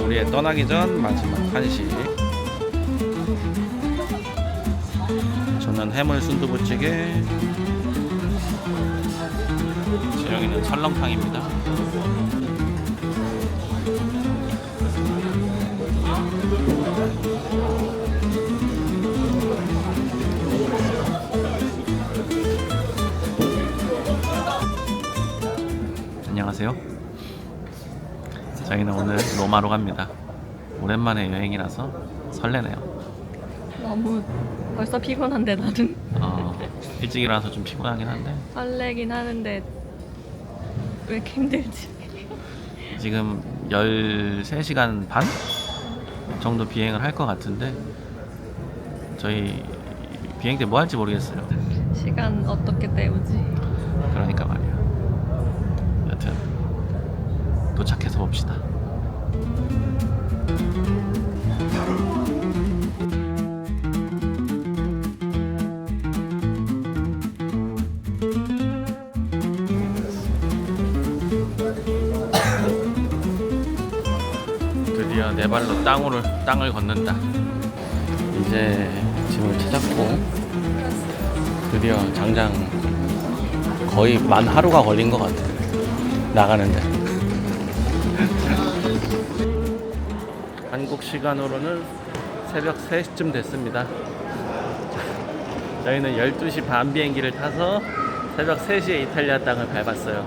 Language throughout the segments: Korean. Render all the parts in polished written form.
우리의 떠나기 전 마지막 한식. 저는 해물 순두부찌개, 지영이는 설렁탕입니다. 안녕하세요. 저희는 오늘 로마로 갑니다. 오랜만에 여행이라서 설레네요. 너무 벌써 피곤한데 나는 일찍 일어나서 좀 피곤하긴 한데 설레긴 하는데 왜 이렇게 힘들지? 지금 13시간 반 정도 비행을 할 것 같은데 저희 비행 때 뭐 할지 모르겠어요. 시간 어떻게 때우지? 그러니까 말이야. 여튼 도착해서 봅시다. 드디어 내 발로 땅을 걷는다. 이제 짐을 찾았고 드디어 장장 거의 만 하루가 걸린 것 같아. 나가는데. 한국 시간으로는 새벽 3시쯤 됐습니다. 저희는 12시 반 비행기를 타서 새벽 3시에 이탈리아 땅을 밟았어요.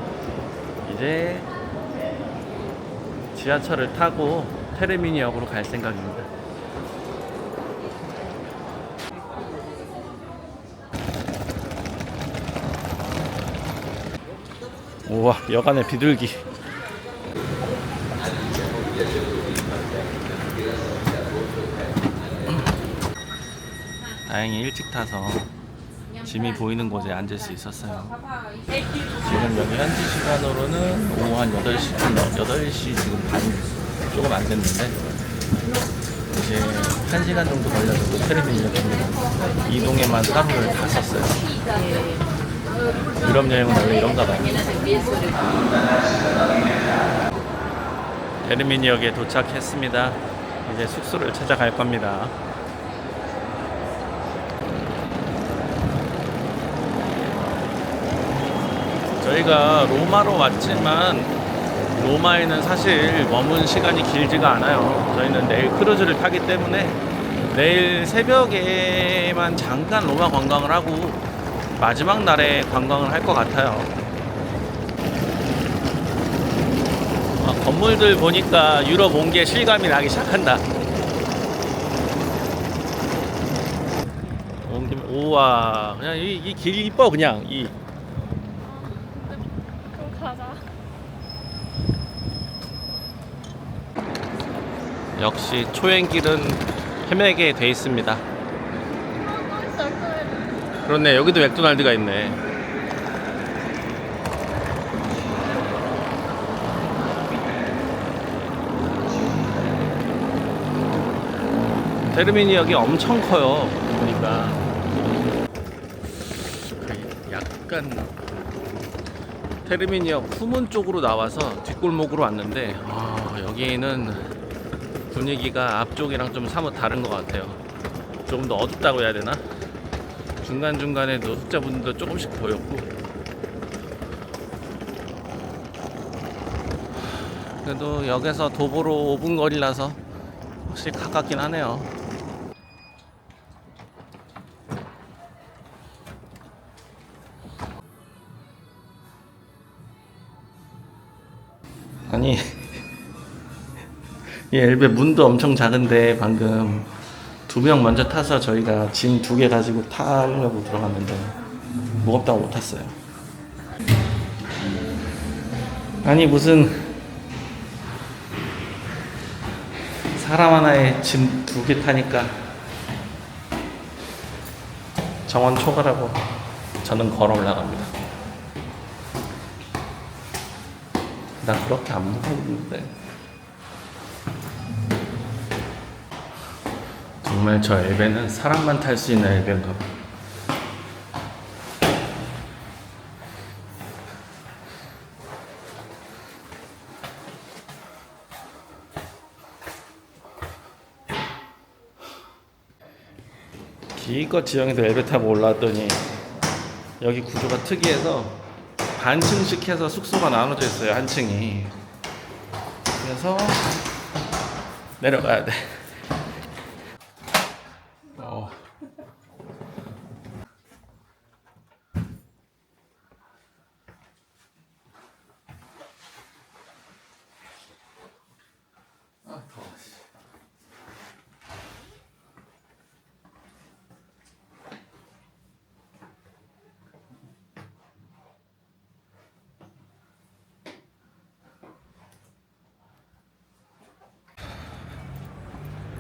이제 지하철을 타고 테르미니 역으로 갈 생각입니다. 우와, 여간의 비둘기. 다행히 일찍 타서 짐이 보이는 곳에 앉을 수 있었어요. 지금 여기 현지 시간으로는 오후 한 8시 지금 반 조금 안 됐는데 이제 1시간 정도 걸려서 테르미니역입니다. 이동에만 하루를 다 썼어요. 유럽 여행은 원래 이런가 봐요. 테르미니역에 도착했습니다. 이제 숙소를 찾아갈 겁니다. 저희가 로마로 왔지만 로마에는 사실 머문 시간이 길지가 않아요. 저희는 내일 크루즈를 타기 때문에 내일 새벽에만 잠깐 로마 관광을 하고 마지막 날에 관광을 할 것 같아요. 건물들 보니까 유럽 온 게 실감이 나기 시작한다. 우와, 그냥 이 길이 이뻐. 그냥 이 그럼 가자. 역시 초행길은 헤매게 돼 있습니다. 그렇네, 여기도 맥도날드가 있네. 테르미니역이 엄청 커요. 보니까 약간 테르미니역 후문 쪽으로 나와서 뒷골목으로 왔는데 여기는 분위기가 앞쪽이랑 좀 사뭇 다른 것 같아요. 조금 더 어둡다고 해야 되나? 중간중간에 노숙자분들도 조금씩 보였고 그래도 역에서 도보로 5분 거리라서 확실히 가깝긴 하네요. 아니 이 엘베 문도 엄청 작은데 방금 2명 먼저 타서 저희가 짐 2개 가지고 타려고 들어갔는데 무겁다고 못 탔어요. 아니 무슨 사람 하나에 짐 2개 타니까 정원 초과라고 저는 걸어 올라갑니다. 나 그렇게 안 무거운데 정말 저 엘베는 사람만 탈 수 있는 엘베인가 봐. 기껏 지영이도 엘베 타고 올라왔더니 여기 구조가 특이해서 반층씩 해서 숙소가 나눠져 있어요. 한 층이. 그래서 내려가야 돼.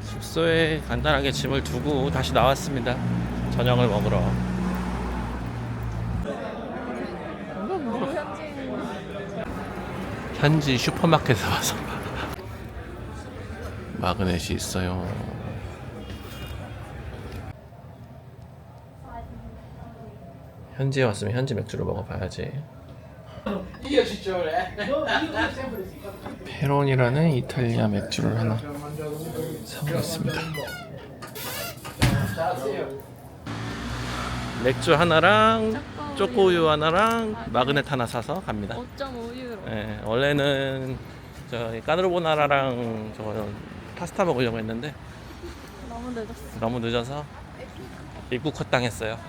숙소에 간단하게 짐을 두고 다시 나왔습니다. 저녁을 먹으러. 현지 슈퍼마켓에 와서 마그넷이 있어요. 현지에 왔으면 현지 맥주를 먹어봐야지. 페론이라는 이탈리아 맥주를 하나 사오겠습니다. 맥주 하나랑 초코우유 하나랑 마그넷 하나 사서 갑니다. 5.5유로. 네, 원래는 저 까르보나라랑 저 파스타 먹으려고 했는데 너무 늦었어. 너무 늦어서 입국 컷당했어요.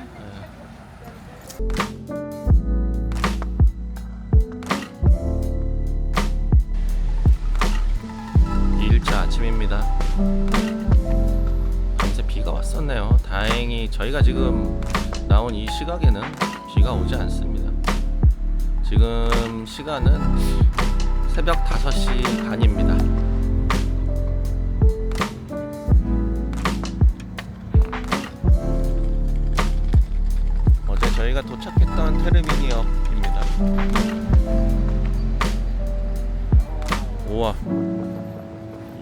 일자 아침입니다. 밤새 비가 왔었네요. 다행히 저희가 지금 나온 이 시각에는 비가 오지 않습니다. 지금 시간은 새벽 5시 반입니다. 어제 저희가 도착했던 테르미니역입니다. 우와,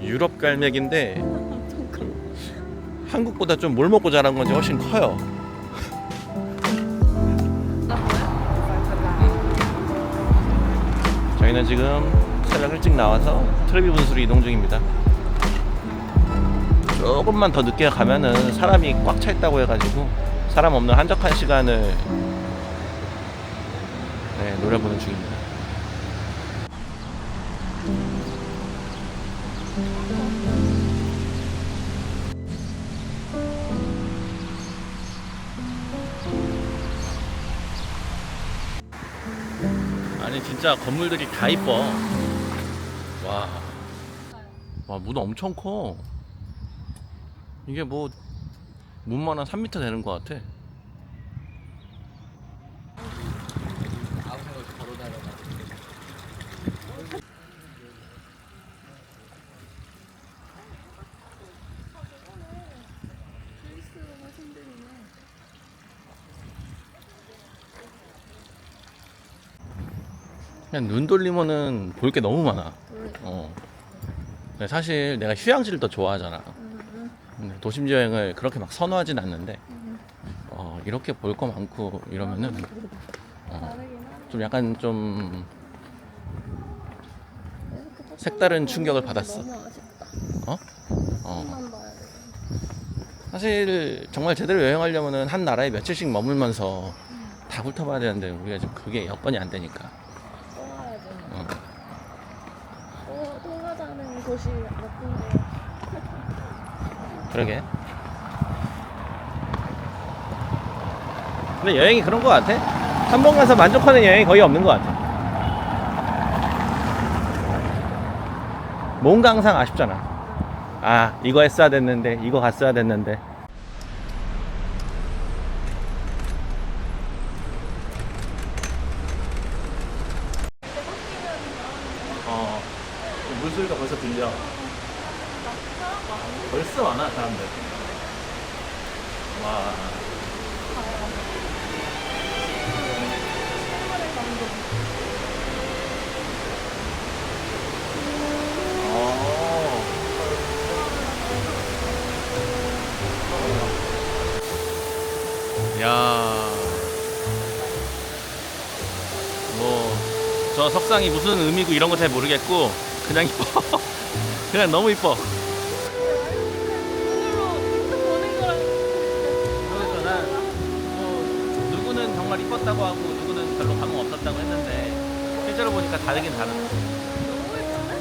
유럽 갈매기인데 한국보다 좀 뭘 먹고 자란 건지 훨씬 커요. 저희는 지금 새벽 일찍 나와서 트레비 분수로 이동 중입니다. 조금만 더 늦게 가면은 사람이 꽉 차 있다고 해가지고 사람 없는 한적한 시간을 노려보는 중입니다. 아니 진짜 건물들이 다 이뻐. 와, 문 엄청 커. 이게 뭐 문만 한 3m 되는 것 같아. 그냥 눈 돌리면은 볼 게 너무 많아. 근데 사실 내가 휴양지를 더 좋아하잖아. 근데 도심지 여행을 그렇게 막 선호하진 않는데 이렇게 볼 거 많고 이러면은 좀 약간 좀 색다른 충격을 받았어. 사실 정말 제대로 여행하려면은 한 나라에 며칠씩 머물면서 다 훑어봐야 되는데 우리가 지금 그게 여건이 안 되니까. 또 가자는 곳이 몇 군데요? 그러게. 근데 여행이 그런 거 같아. 한 번 가서 만족하는 여행이 거의 없는 것 같아. 뭔가 항상 아쉽잖아. 아, 이거 했어야 됐는데, 이거 갔어야 됐는데. 물소리가 벌써 들려. 벌써 많아, 사람들. 와. 야, 뭐 저 석상이 무슨 의미고 이런 거 잘 모르겠고 그냥 이뻐. 그냥 너무 이뻐. 눈으로 직접 보는 거랑 그래서 난 누구는 정말 이뻤다고 하고 누구는 별로 감흥 없었다고 했는데 실제로 보니까 다르긴 다르다. 너무 예쁜데?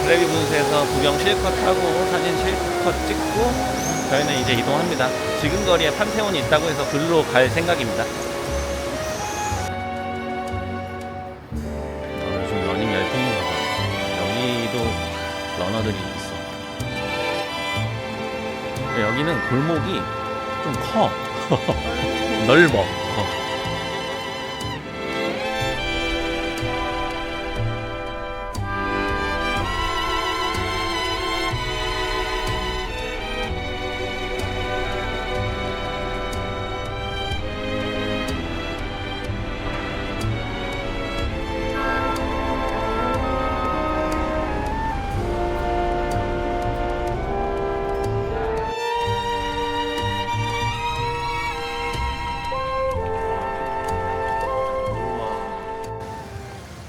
트레비 분수에서 구경 실컷 하고 사진 실컷 찍고 저희는 이제 이동합니다. 지금 거리에 판테온이 있다고 해서 글로 갈 생각입니다. 요즘 러닝 열풍인가 봐. 여기도 러너들이 있어. 근데 여기는 골목이 좀 커. 넓어.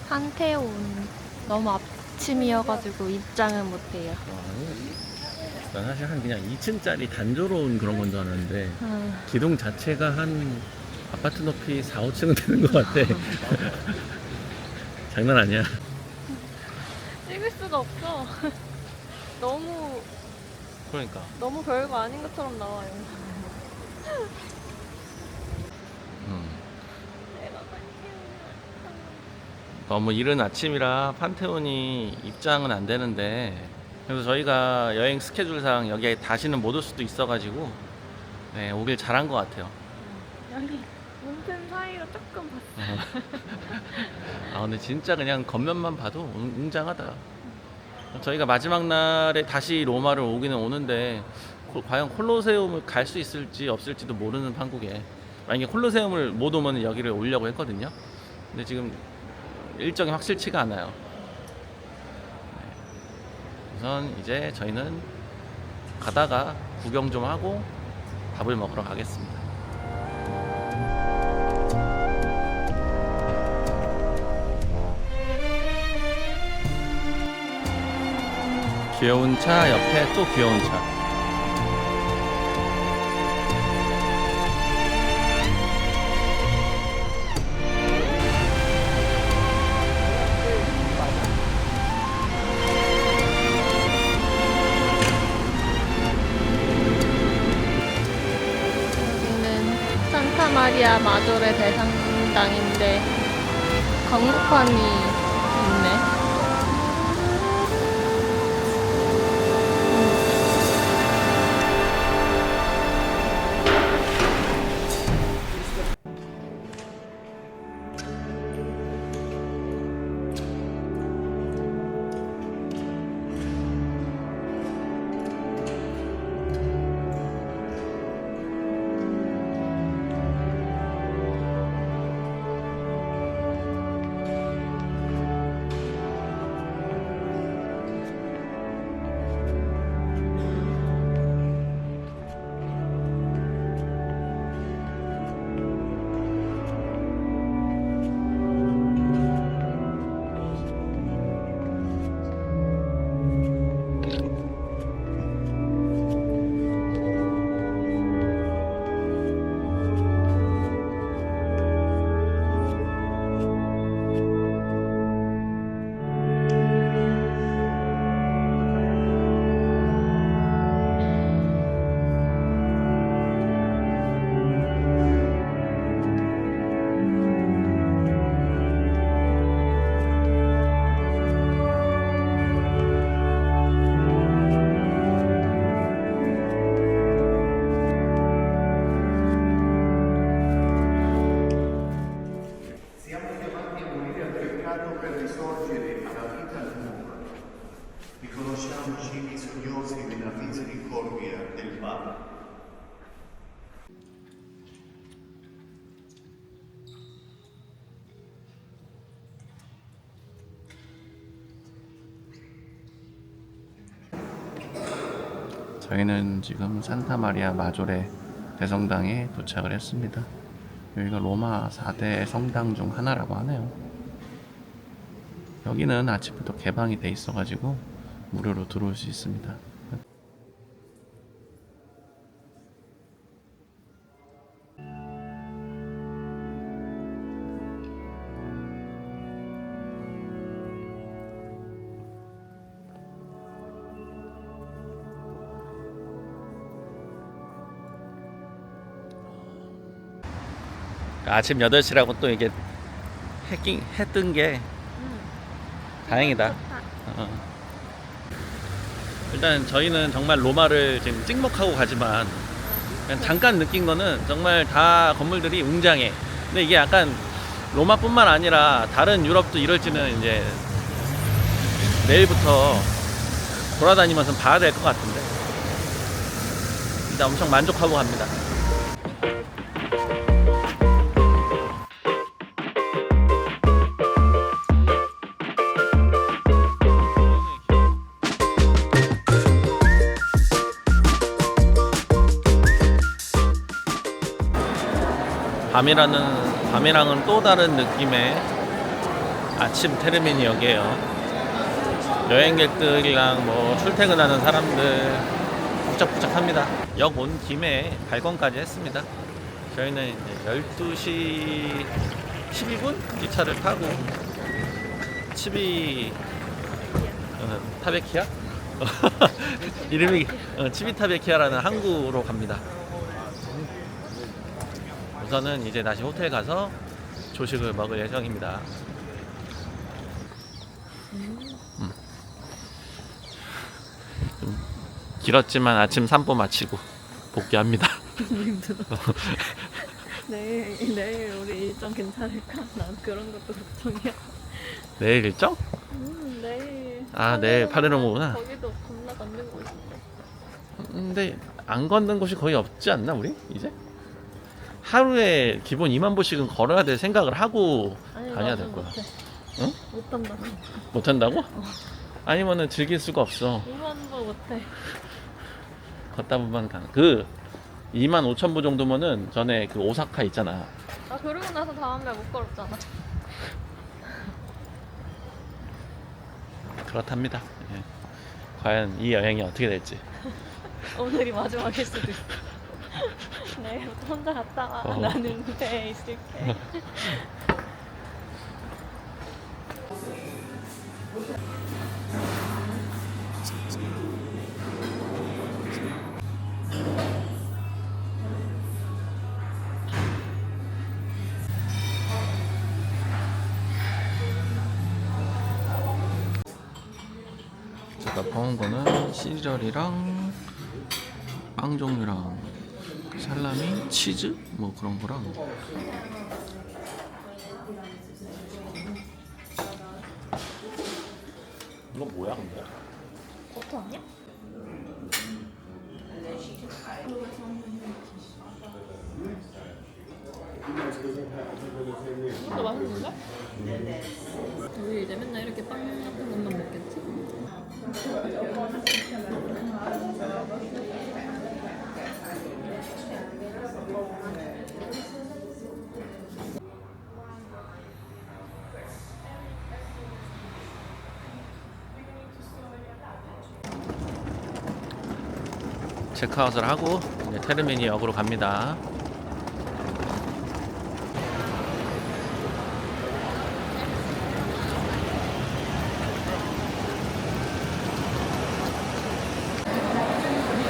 판테온 너무 아침이어가지고 입장은 못해요. 난 사실 한 그냥 2층짜리 단조로운 그런 건 줄 알았는데 기둥 자체가 한 아파트 높이 4, 5층은 되는 것 같아. 장난 아니야. 찍을 수가 없어. 너무 그러니까 별거 아닌 것처럼 나와요. 너무 이른 아침이라 판테온이 입장은 안 되는데 그래서 저희가 여행 스케줄상 여기에 다시는 못 올 수도 있어가지고 네, 오길 잘한 것 같아요. 여기 문틈 사이로 조금 봤어. 아 근데 진짜 그냥 겉면만 봐도 웅장하다. 저희가 마지막 날에 다시 로마를 오기는 오는데 과연 콜로세움을 갈 수 있을지 없을지도 모르는 판국에 만약에 콜로세움을 못 오면 여기를 오려고 했거든요. 근데 지금 일정이 확실치가 않아요. 우선 이제 저희는 가다가 구경 좀 하고 밥을 먹으러 가겠습니다. 귀여운 차 옆에 또 귀여운 차. 여기는 산타마리아 마조레 대성당인데 광고판이 있네. piegato per risorgere alla vita nuova. Riconosciamoci bisognosi della misericordia del Papa. 저희는 지금 산타마리아 마조레 대성당에 도착을 했습니다. 여기가 로마 4대 성당 중 하나라고 하네요. 여기는 아침부터 개방이 돼 있어가지고 무료로 들어올 수 있습니다. 아침 8시라고 또 이게 해 뜬 게 다행이다. 좋다. 일단 저희는 정말 로마를 지금 찍먹하고 가지만 그냥 잠깐 느낀 거는 정말 다 건물들이 웅장해. 근데 이게 약간 로마뿐만 아니라 다른 유럽도 이럴지는 이제 내일부터 돌아다니면서 봐야 될 것 같은데 일단 엄청 만족하고 갑니다. 밤이랑은 또 다른 느낌의 아침 테르미니역이에요. 여행객들이랑 뭐 출퇴근하는 사람들 북적북적합니다. 역 온 김에 발권까지 했습니다. 저희는 이제 12시 12분 기차를 타고 타베키아? 이름이 치비타베키아라는 항구로 갑니다. 우선은 이제 다시 호텔 가서 조식을 먹을 예정입니다. 좀 길었지만 아침 산보 마치고 복귀합니다. 힘들어. 내일 우리 일정 괜찮을까? 난 그런 것도 걱정이야. 내일 일정? 내일. 내일 파레르모구나. 거기도 겁나 걷는 곳 있어. 근데 안 걷는 곳이 거의 없지 않나 우리 이제? 하루에 기본 2만 보씩은 걸어야 될 생각을 하고 다녀야 될 거야. 못해. 응? 못한다고. 못한다고? 아니면은 즐길 수가 없어. 2만 보 못해. 걷다 보면 2만 5천 보 정도면은 전에 그 오사카 있잖아. 그러고 나서 다음날 못 걸었잖아. 그렇답니다. 예. 과연 이 여행이 어떻게 될지. 오늘이 마지막일 수도 있어. 내일부터 혼자 갔다 와. 나는 배에 있을게. 제가 봐온 거는 시리얼이랑 빵 종류랑 살라미, 치즈 뭐 그런 거랑 이거 뭐야 근데? 버터 아니야? 이것도 맛있는데? 우리 이제 맨날 이렇게 빵 같은 것만 먹겠지? 체크아웃을 하고 이제 테르미니 역으로 갑니다.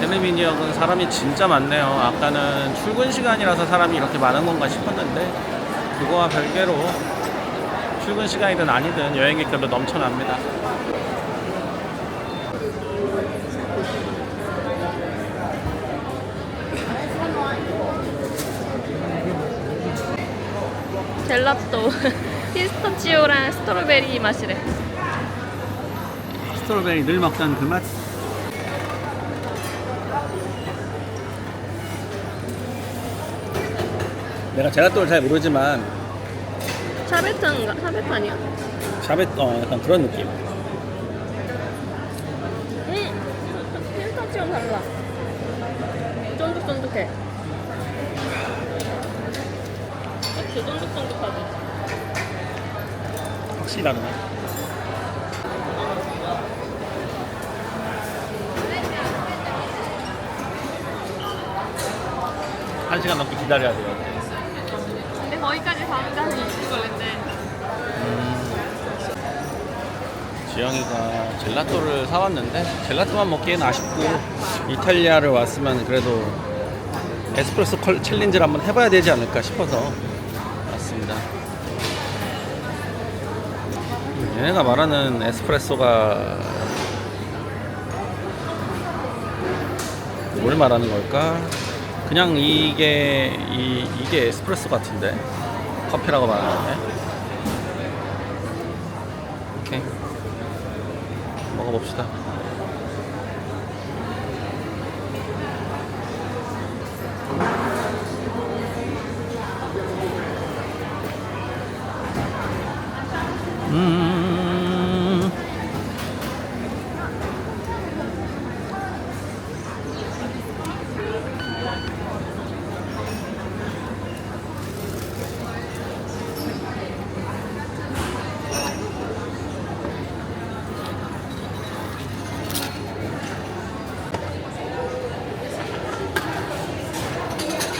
테르미니 역은 사람이 진짜 많네요. 아까는 출근 시간이라서 사람이 이렇게 많은 건가 싶었는데 그거와 별개로 출근 시간이든 아니든 여행객들로 넘쳐납니다. 젤라또 피스타치오랑 스트로베리 맛이래. 스트로베리 늘 먹던 그 맛. 내가 젤라또를 잘 모르지만 샤베트인가? 샤베트 아니야? 약간 그런 느낌. 피스타치오는 달라. 쫀득쫀득해. 그치, 쫀득쫀득하지. 확실히 다르네. 한 시간 넘게 기다려야 돼요. 근데 거기까지 가는데 한 20분 걸린대. 지영이가 젤라또를 사왔는데 젤라또만 먹기에는 아쉽고 이탈리아를 왔으면 그래도 에스프레소 챌린지를 한번 해봐야 되지 않을까 싶어서 왔습니다. 얘네가 말하는 에스프레소가 뭘 말하는 걸까? 그냥 이게 에스프레소 같은데 커피라고 말하는데. 오케이, 먹어봅시다.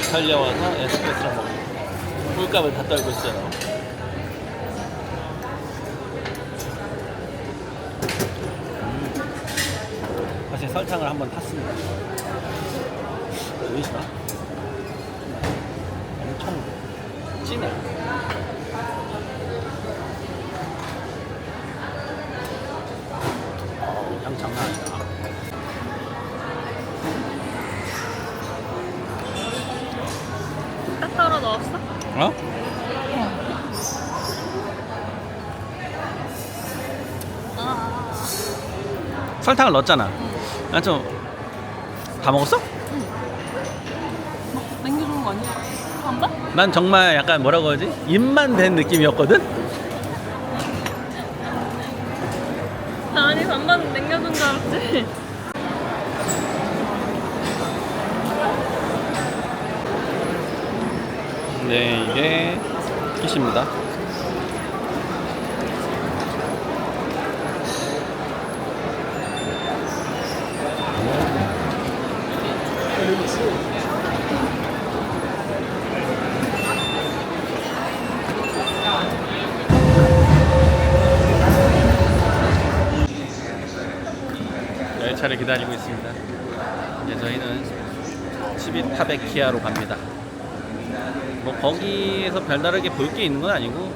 이탈리아 와서 에스프레소를 먹고 꿀값을 다 떨고 있어요. 사실 설탕을 한번 탔습니다. 보이시나? 엄청 진해. 향 장난 아니다. 딱 떨어 넣었어? 어? 설탕을 넣었잖아. 난 좀 다 먹었어? 남겨주는 거 아니야? 안 봐? 난 정말 약간 뭐라고 하지? 입만 된 느낌이었거든? 아니 반반 남겨준 줄 알았지? 네, 이게 kit입니다. 열차를 기다리고 있습니다. 이제 저희는 치비타베키아로 갑니다. 뭐 거기에서 별다르게 볼 게 있는 건 아니고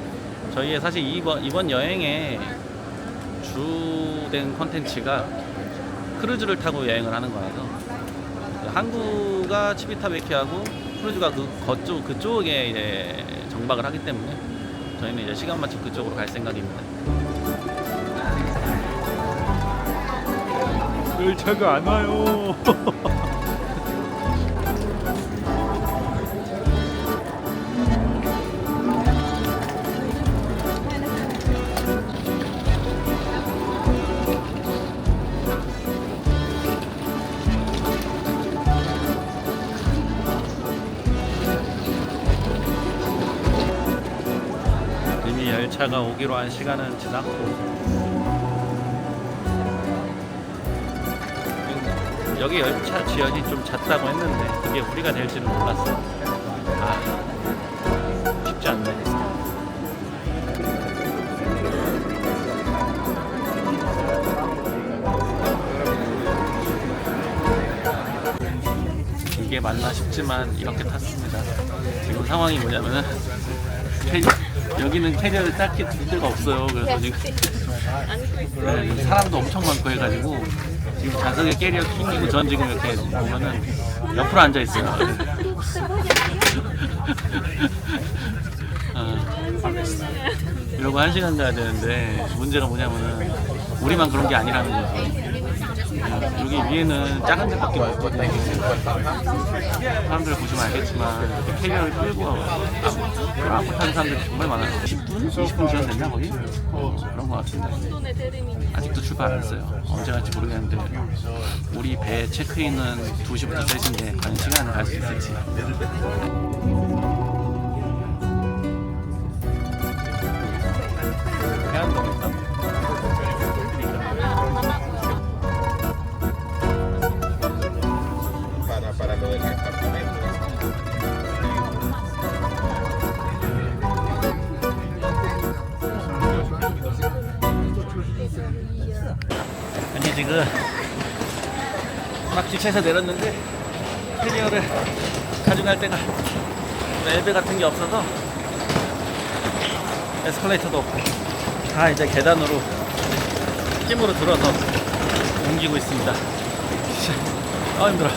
저희의 사실 이번 여행의 주된 컨텐츠가 크루즈를 타고 여행을 하는 거라서 항구가 치비타베키아고 크루즈가 그쪽에 이제 정박을 하기 때문에 저희는 이제 시간 맞춰 그쪽으로 갈 생각입니다. 열차가 안 와요. 이미 열차가 오기로 한 시간은 지났고 여기 열차 지연이 좀 잦다고 했는데 그게 우리가 될지는 몰랐어. 쉽지 않네. 이게 맞나 싶지만 이렇게 탔습니다. 지금 상황이 뭐냐면은 여기는 캐리어를 딱히 둘 데가 없어요. 그래서 지금 사람도 엄청 많고 해가지고 지금 좌석에 캐리어 낑기고 전 지금 이렇게 보면은 옆으로 앉아 있어요. 이러고 1시간 가야 되는데 문제가 뭐냐면은 우리만 그런 게 아니라는 거죠. 여기 위에는 작은 데밖에 없거든요. 사람들 보시면 알겠지만 이렇게 캐리어를 끌고 앞으로 타는 사람들이 정말 많아요. 10분? 20분 지난 됐나 거의? 그런 거 같은데 아직도 출발 안 했어요. 언제 갈지 모르겠는데 우리 배 체크인은 2시부터 3시인데 과연 시간을 갈 수 있을지. para lo del departamento. 아니 지금 막 기차에서 내렸는데 캐리어를 가져갈 데가 엘베 같은 게 없어서 에스컬레이터도 없고 다 이제 계단으로 힘으로 들어서 옮기고 있습니다. 아 힘들어.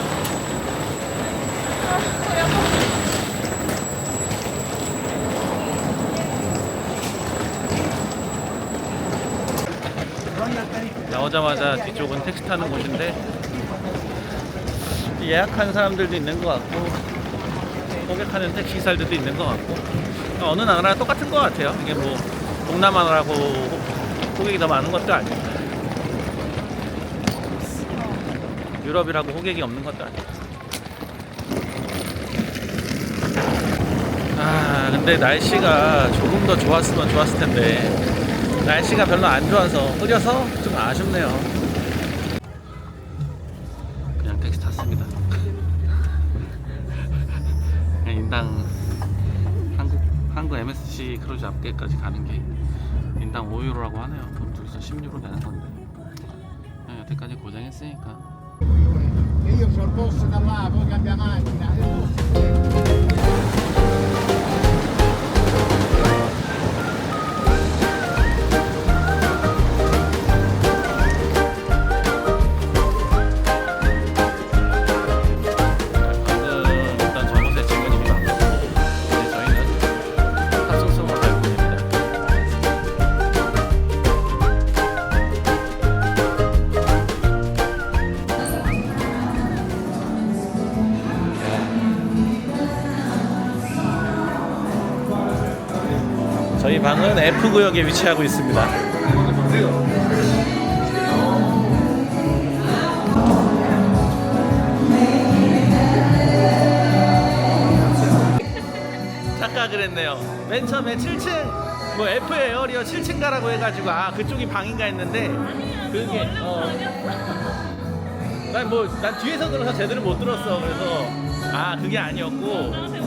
나오자마자 뒤쪽은 택시 타는 곳인데 예약한 사람들도 있는 것 같고 고객하는 택시기사들도 있는 것 같고 어느 나라나 똑같은 것 같아요. 이게 뭐 동남아라고 고객이 더 많은 것도 아니고 유럽이라고 고객이 없는 것도 아니고. 아 근데 날씨가 조금 더 좋았으면 좋았을 텐데 날씨가 별로 안 좋아서 흐려서 좀 아쉽네요. 그냥 택시 탔습니다. 그냥 인당 한국 MSC 크루즈 앞에까지 가는 게 인당 5유로라고 하네요. 그럼 둘이서 10유로 내는 건데 그냥 여태까지 고생했으니까. Io sono il boss da là, voi cambia macchina. 일단 저곳에 직원님이 많고 이제 저희는 탑승성으로 갈 뿐입니다. 저희 방은 F구역에 위치하고 있습니다. 착각을 했네요. 맨 처음에 7층 뭐 F 에어리어 7층 가라고 해가지고 아 그쪽이 방인가 했는데 그게 난 뒤에서 들어서 제대로 못 들었어. 그래서 아 그게 아니었고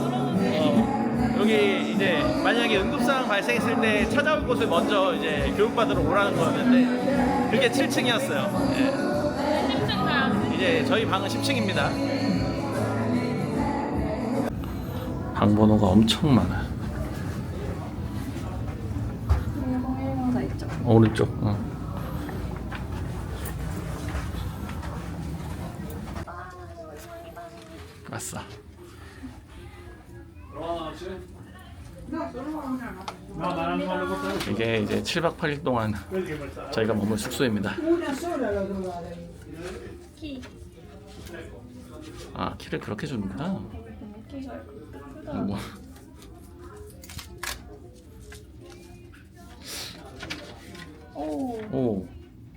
여기 이제 만약에 응급상황 발생했을 때 찾아올 곳을 먼저 이제 교육받으러 오라는 거였는데 그게 7층이었어요. 예. 이제 저희 방은 10층입니다. 방 번호가 엄청 많아. 오른쪽. 왔어. 이게 이제 7박 8일 동안 저희가 머물 숙소입니다. 키. 아 키를 그렇게 주는구나. 키가 크다. 뭐. 오,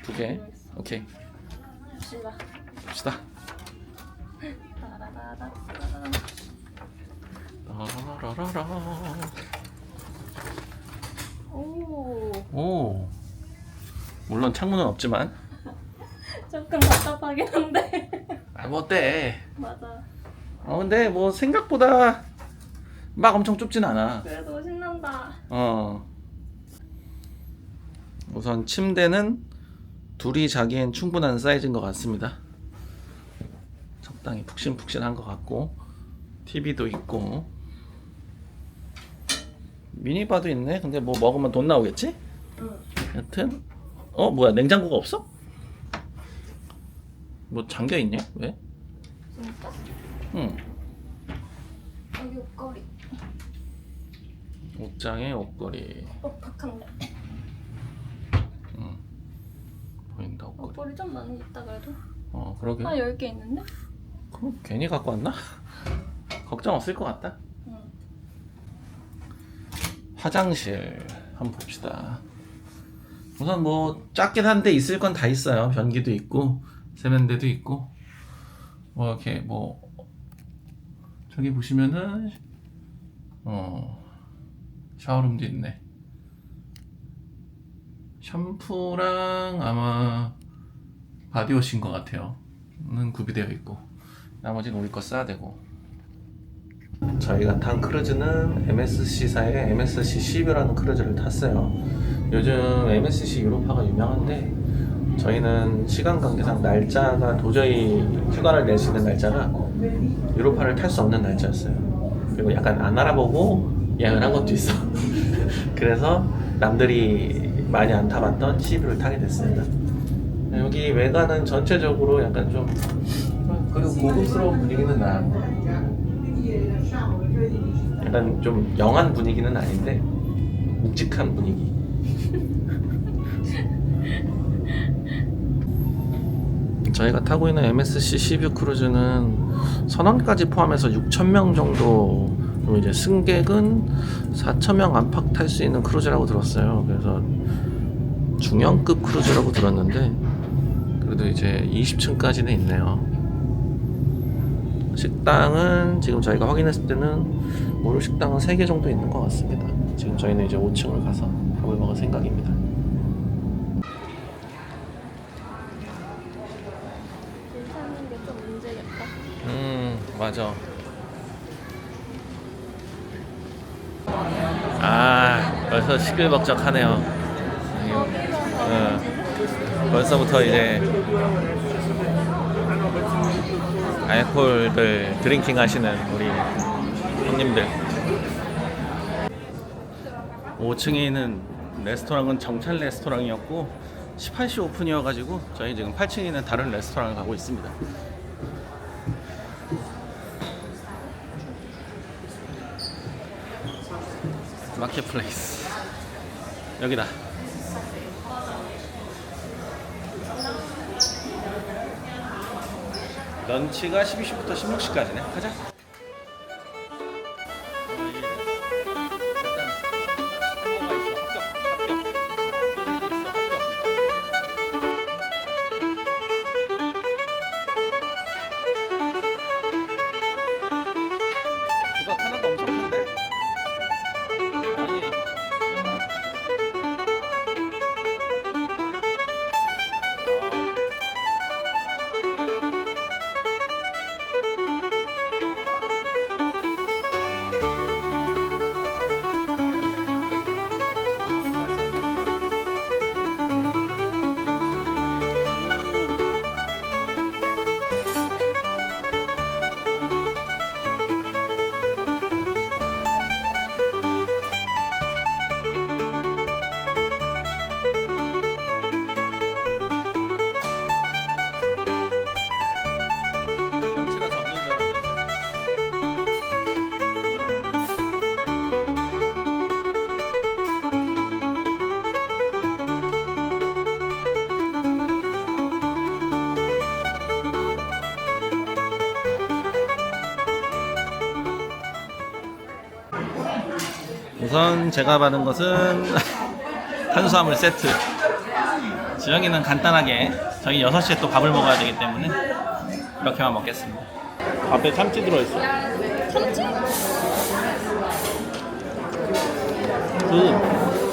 2개. 오케이. 갑시다. 라라라라. 오. 물론 창문은 없지만. 조금 답답하긴 한데. 아, 뭐 어때? 맞아. 근데 뭐 생각보다 막 엄청 좁진 않아. 그래도 신난다. 우선 침대는 둘이 자기엔 충분한 사이즈인 것 같습니다. 적당히 푹신푹신한 것 같고 TV도 있고 미니바도 있네. 근데 뭐 먹으면 돈 나오겠지? 응. 여튼 뭐야 냉장고가 없어? 뭐 잠겨있냐? 왜? 진짜? 응. 여기 옷걸이. 옷장에 옷걸이. 뻑뻑한데. 보인다 옷걸이. 옷걸이 좀 많이 있다 그래도. 그러게. 10개 있는데? 그럼 괜히 갖고 왔나? 걱정 없을 것 같다. 응. 화장실 한번 봅시다. 우선 뭐 작긴 한데 있을 건 다 있어요. 변기도 있고 세면대도 있고 뭐 이렇게 뭐 저기 보시면은 샤워룸도 있네. 샴푸랑 아마 바디워시인 것 같아요. 는 구비되어 있고 나머지는 우리 거 써야 되고. 저희가 탄 크루즈는 MSC사의 MSC 12라는 크루즈를 탔어요. 요즘 MSC 유로파가 유명한데 저희는 시간 관계상 날짜가 도저히 휴가를 낼 수 있는 날짜가 유로파를 탈 수 없는 날짜였어요. 그리고 약간 안 알아보고 예약을 한 것도 있어. 그래서 남들이 많이 안 타봤던 12를 타게 됐습니다. 여기 외관은 전체적으로 약간 좀 그리고 고급스러운 분위기는 나요. 약간 좀 영한 분위기는 아닌데 묵직한 분위기. 저희가 타고 있는 MSC 시뷰 크루즈는 선원까지 포함해서 6,000명 정도, 그리고 이제 승객은 4,000명 안팎 탈 수 있는 크루즈라고 들었어요. 그래서 중형급 크루즈라고 들었는데 그래도 이제 20층까지는 있네요. 식당은 지금 저희가 확인했을 때는 모루 식당은 3개 정도 있는 것 같습니다. 지금 저희는 이제 5층을 가서 밥을 먹을 생각입니다. 줄 서는 게 좀 문제겠다. 맞아. 벌써 시끌벅적하네요. 벌써부터 이제 알코올들 드링킹 하시는 우리 형님들. 5층에 있는 레스토랑은 정찰 레스토랑이었고 18시 오픈이어가지고 저희 지금 8층에 있는 다른 레스토랑을 가고 있습니다. 마켓플레이스 여기다. 런치가 12시부터 16시까지네. 가자. 그거 하나가 엄청 큰데? 아니. 우선 제가 받은 것은 탄수화물 세트. 지영이는 간단하게 저희 6시에 또 밥을 먹어야 되기 때문에 이렇게만 먹겠습니다. 밥에 참치 들어있어. 참치?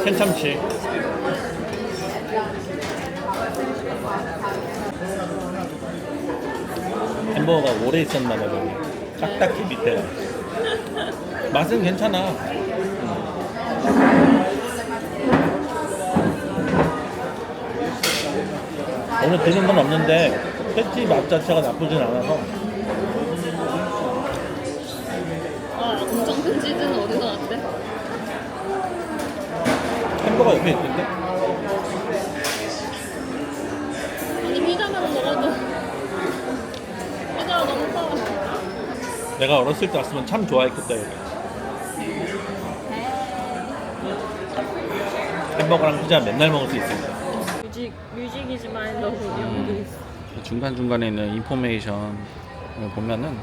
캔참치. 햄버거가 오래 있었나 봐요. 딱딱히 밑에. 맛은 괜찮아. 오늘 드는 건 없는데 패티 맛 자체가 나쁘진 않아서. 엄청 큰 치즈는 어디서 났대? 햄버거 옆에 있던데? 아니 피자만 먹어도 피자가 너무 커. 내가 어렸을 때 왔으면 참 좋아했겠다 여기. 햄버거랑 피자 맨날 먹을 수 있으니까. 뮤직이지만 너무 연기 있어. 중간중간에 있는 인포메이션을 보면은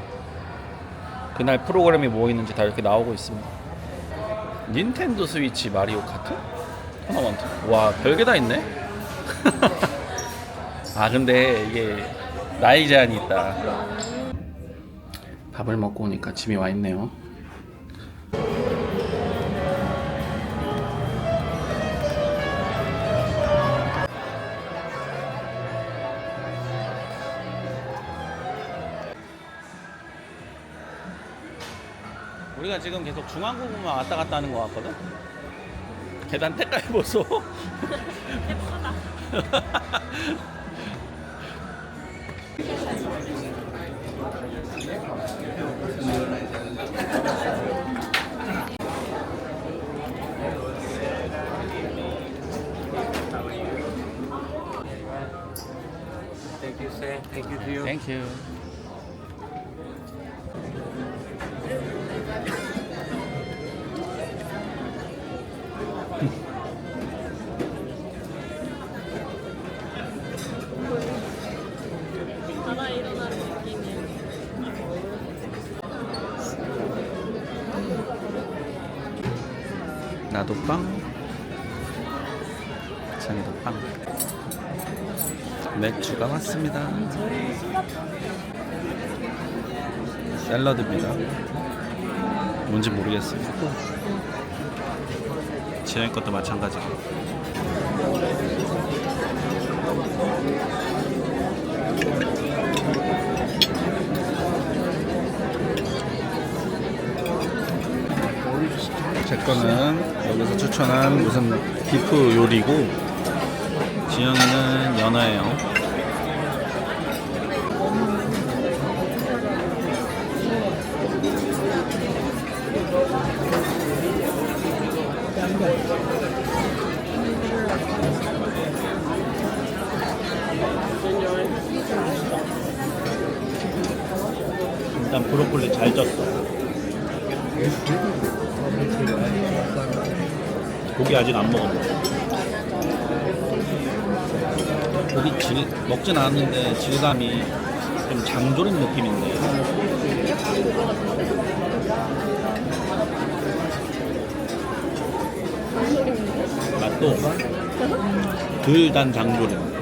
그날 프로그램이 뭐 있는지 다 이렇게 나오고 있습니다. 닌텐도 스위치 마리오 카트? 토너먼트? 와, 별게 다 있네? 아, 근데 이게 나이 제한이 있다. 밥을 먹고 오니까 짐이 와 있네요. 우리가 지금 계속 중앙부분만 왔다 갔다 하는 것 같거든? 계단 때깔 보소. 예쁘다. Thank you, sir. Thank you to you. 땡큐. 바다에 일어나는 느낌이야. 나도 빵. 찬이도 빵. 맥주가 왔습니다. 샐러드입니다. 뭔지 모르겠어요. 지영 것도 마찬가지고. 제 거는 여기서 추천한 무슨 비프 요리고, 지영이는 연어예요. 일단 브로콜리 잘 쪘어. 고기 아직 안 먹었어. 고기 먹진 않았는데 질감이 좀 장조림 느낌인데. 맛도 덜 단 장조림.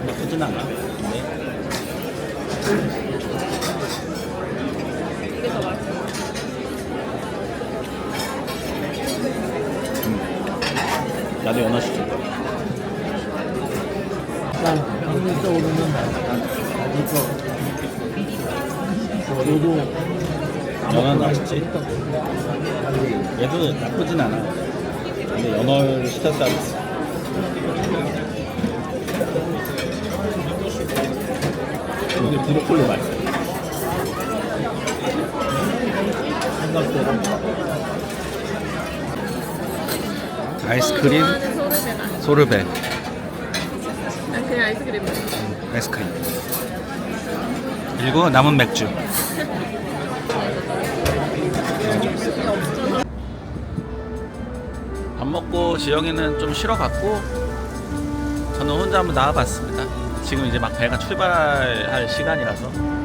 나쁘진 않아. 이게 더 맛있어. 나도 연어 시켜. 연어는 맛있지. 얘도 나쁘진 않아. 근데 연어를 시켰다. 근데 브로콜리 맛있어. 생각보다. 아이스크림 소르베다. 소르베. 그냥 아이스크림. 아이스크림. 그리고 남은 맥주. 밥 먹고 지영이는 좀 쉬러 갔고, 저는 혼자 한번 나와봤습니다. 지금 이제 막 배가 출발할 시간이라서